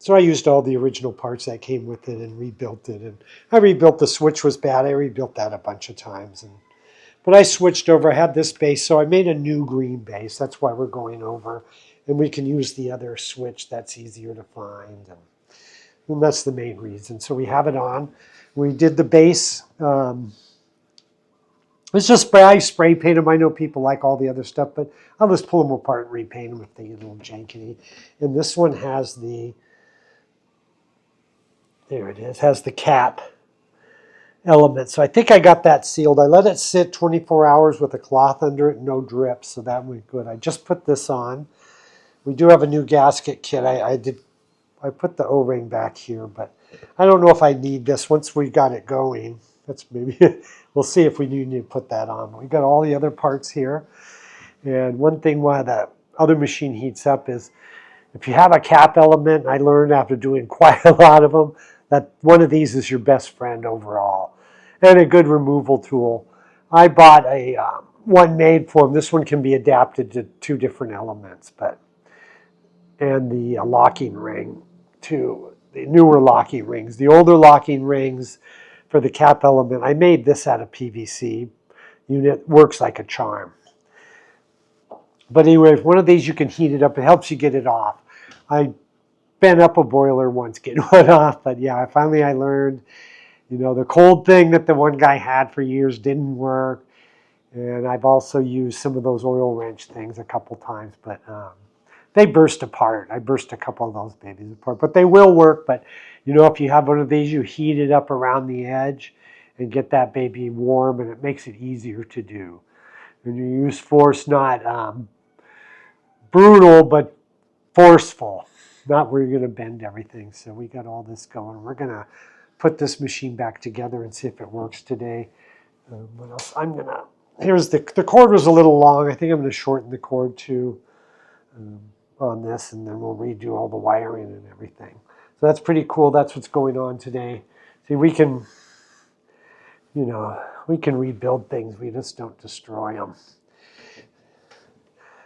So I used all the original parts that came with it and rebuilt it. And I rebuilt the switch was bad. I rebuilt that a bunch of times. But I switched over. I had this base, so I made a new green base. That's why we're going over. And we can use the other switch that's easier to find. And that's the main reason. So we have it on. We did the base. It's just spray. I spray paint them. I know people like all the other stuff, but I'll just pull them apart and repaint them if they get a little janky. And this one has the, there it is, has the cap element. So I think I got that sealed. I let it sit 24 hours with a cloth under it, no drips, so that went good. I just put this on. We do have a new gasket kit. I put the O-ring back here, but I don't know if I need this once we got it going. That's maybe, we'll see if we need to put that on. We got all the other parts here. And one thing why the other machine heats up is if you have a cap element, I learned after doing quite a lot of them, that one of these is your best friend overall. And a good removal tool. I bought a one made for them. This one can be adapted to 2 different elements, and the locking ring too. The newer locking rings. The older locking rings for the cap element, I made this out of PVC unit. Works like a charm. But anyway, if one of these you can heat it up, it helps you get it off. I bent up a boiler once getting one off, but yeah, finally I learned, the cold thing that the one guy had for years didn't work. And I've also used some of those oil wrench things a couple times, but they burst apart. I burst a couple of those babies apart, but they will work. But if you have one of these, you heat it up around the edge and get that baby warm, and it makes it easier to do. And you use force, not brutal, but forceful, not where you're going to bend everything. So we got all this going. We're going to put this machine back together and see if it works today. What else? Here's the cord was a little long. I think I'm going to shorten the cord too on this, and then we'll redo all the wiring and everything. So that's pretty cool. That's what's going on today. See, we can rebuild things. We just don't destroy them.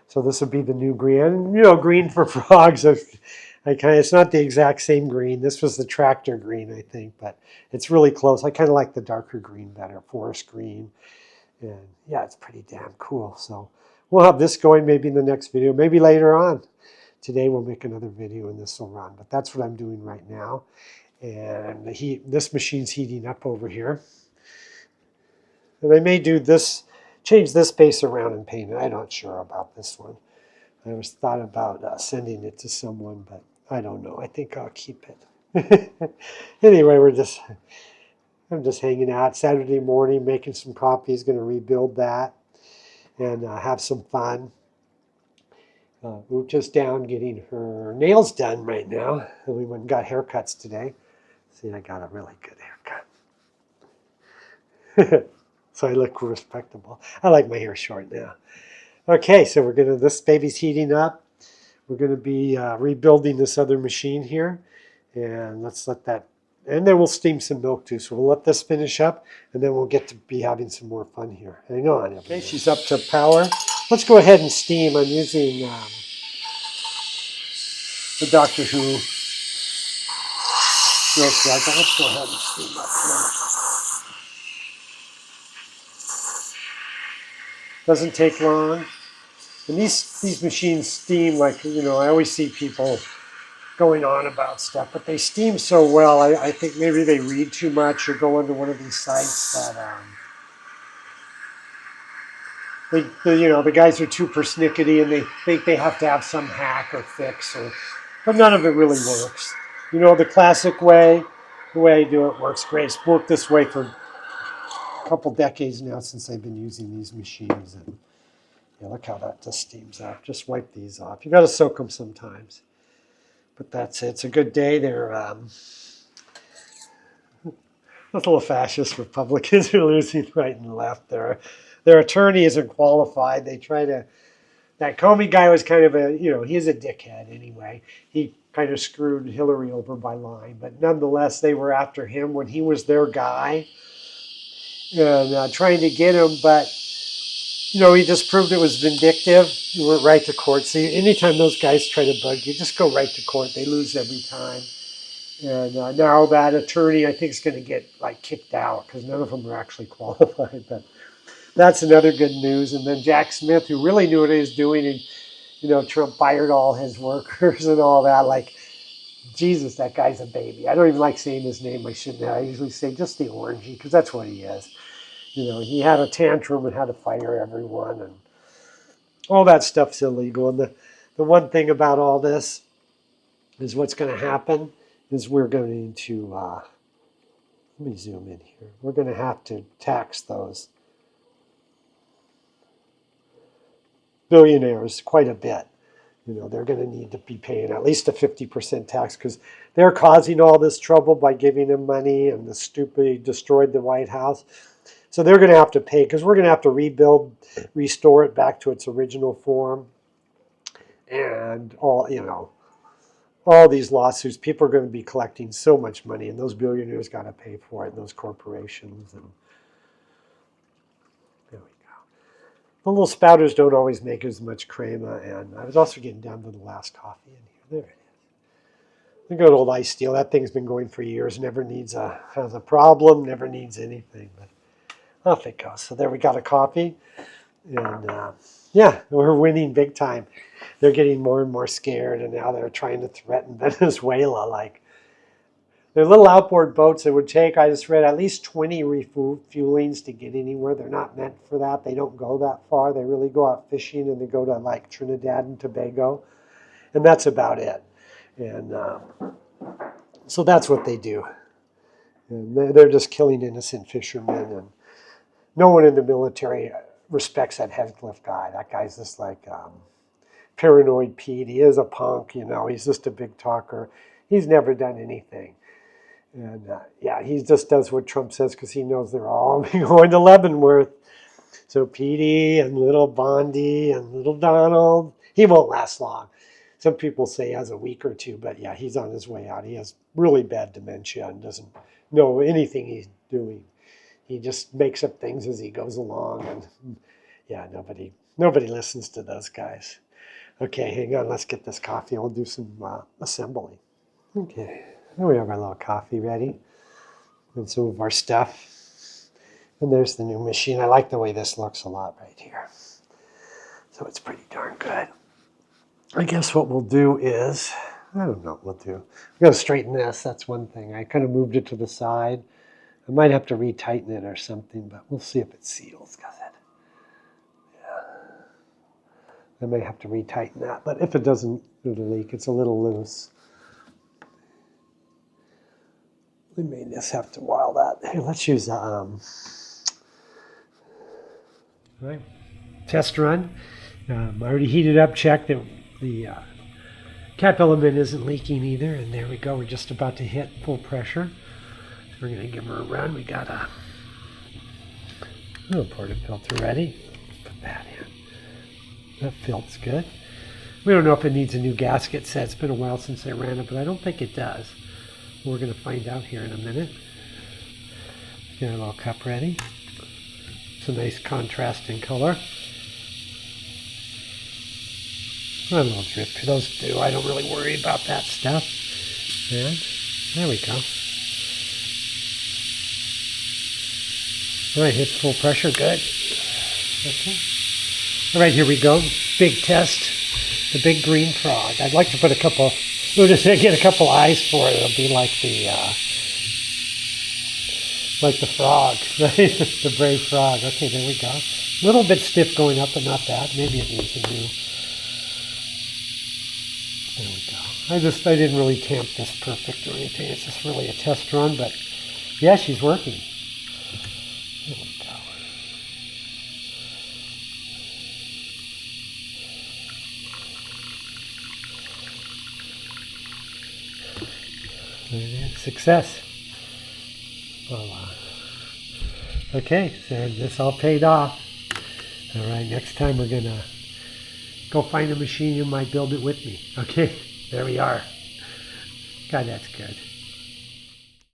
So this would be the new green. Green for frogs. It's not the exact same green. This was the tractor green, I think, but it's really close. I kind of like the darker green better, forest green. And yeah, it's pretty damn cool. So we'll have this going maybe in the next video, maybe later on. Today we'll make another video and this will run. But that's what I'm doing right now. And this machine's heating up over here. And I may do this, change this base around and paint it. I'm not sure about this one. I was thought about sending it to someone, but I don't know. I think I'll keep it. Anyway, I'm just hanging out Saturday morning, making some coffee. Going to rebuild that and have some fun. Ucha's down getting her nails done right now. And we went and got haircuts today. See, I got a really good haircut. So I look respectable. I like my hair short now. Okay, so this baby's heating up. We're going to be rebuilding this other machine here. And let's let that, and then we'll steam some milk too. So we'll let this finish up, and then we'll get to be having some more fun here. Hang on. Okay, she's up to power. Let's go ahead and steam. I'm using the Doctor Who real quick. Let's go ahead and steam up here. Doesn't take long. And these machines steam like, I always see people going on about stuff, but they steam so well. I think maybe they read too much or go into one of these sites that the guys are too persnickety and they think they have to have some hack or fix, but none of it really works. The classic way, the way I do it works great. It's worked this way for a couple decades now since I've been using these machines. And yeah, look how that just steams up. Just wipe these off. You got to soak them sometimes. But that's it. It's a good day. They're little fascist Republicans are losing right and left. Their attorney isn't qualified. They try to. That Comey guy was kind of he's a dickhead anyway. He kind of screwed Hillary over by lying, but nonetheless, they were after him when he was their guy and trying to get him. But he just proved it was vindictive. He went right to court. See, anytime those guys try to bug you, just go right to court. They lose every time. And now that attorney, I think, is going to get like kicked out because none of them are actually qualified. But that's another good news. And then Jack Smith, who really knew what he was doing, and Trump fired all his workers and all that. Like, Jesus, that guy's a baby. I don't even like saying his name. I shouldn't. I usually say just the orangey because that's what he is. He had a tantrum and had to fire everyone, and all that stuff's illegal. And the one thing about all this is what's going to happen is we're going to, let me zoom in here. We're going to have to tax those billionaires quite a bit. They're going to need to be paying at least a 50% tax because they're causing all this trouble by giving them money, and the stupid destroyed the White House. So they're going to have to pay because we're going to have to restore it back to its original form. And all these lawsuits, people are going to be collecting so much money, and those billionaires got to pay for it, and those corporations. And there we go. The little spouters don't always make as much crema, and I was also getting down to the last coffee in here. There it is. The good old ice steel. That thing's been going for years. Never has a problem. Never needs anything. But off it goes. So there we got a coffee, and yeah, we're winning big time. They're getting more and more scared, and now they're trying to threaten Venezuela. Like, they're little outboard boats that would take, I just read, at least 20 refuelings to get anywhere. They're not meant for that. They don't go that far. They really go out fishing, and they go to like Trinidad and Tobago, and that's about it. And so that's what they do. And they're just killing innocent fishermen, and no one in the military respects that Heathcliff guy. That guy's just like paranoid Pete. He is a punk, He's just a big talker. He's never done anything. And yeah, he just does what Trump says because he knows they're all going to Leavenworth. So Petey and little Bondi and little Donald, he won't last long. Some people say he has a week or two, but yeah, he's on his way out. He has really bad dementia and doesn't know anything he's doing. He just makes up things as he goes along, and yeah, nobody listens to those guys. Okay, hang on, let's get this coffee. We'll do some assembly. Okay, there we have our little coffee ready, and some of our stuff. And there's the new machine. I like the way this looks a lot right here. So it's pretty darn good. I guess what we'll do is, I don't know what we'll do. We're going to straighten this. That's one thing. I kind of moved it to the side. I might have to retighten it or something, but we'll see if it seals. I may have to retighten that, but if it doesn't, it'll leak. It's a little loose. We may just have to wile that. Here, let's use right. Test run. I already heated up, checked that the cap element isn't leaking either, and there we go. We're just about to hit full pressure. We're going to give her a run. We got a little portafilter ready. Put that in. That feels good. We don't know if it needs a new gasket set. It's been a while since I ran it, but I don't think it does. We're going to find out here in a minute. Get our little cup ready. It's a nice contrast in color. A little drip. Those do. I don't really worry about that stuff. And there we go. All right, hit full pressure. Good. Okay. All right, here we go. Big test. The big green frog. I'd like to put a couple, we'll just get a couple eyes for it. It'll be like the frog, right? The brave frog. Okay, there we go. A little bit stiff going up, but not bad. Maybe it needs a new. There we go. I didn't really tamp this perfect or anything. It's just really a test run, but yeah, she's working. There we go. There it is. Success. Voila. Okay, so this all paid off. All right, next time we're gonna go find a machine who might build it with me. Okay, there we are. God, that's good.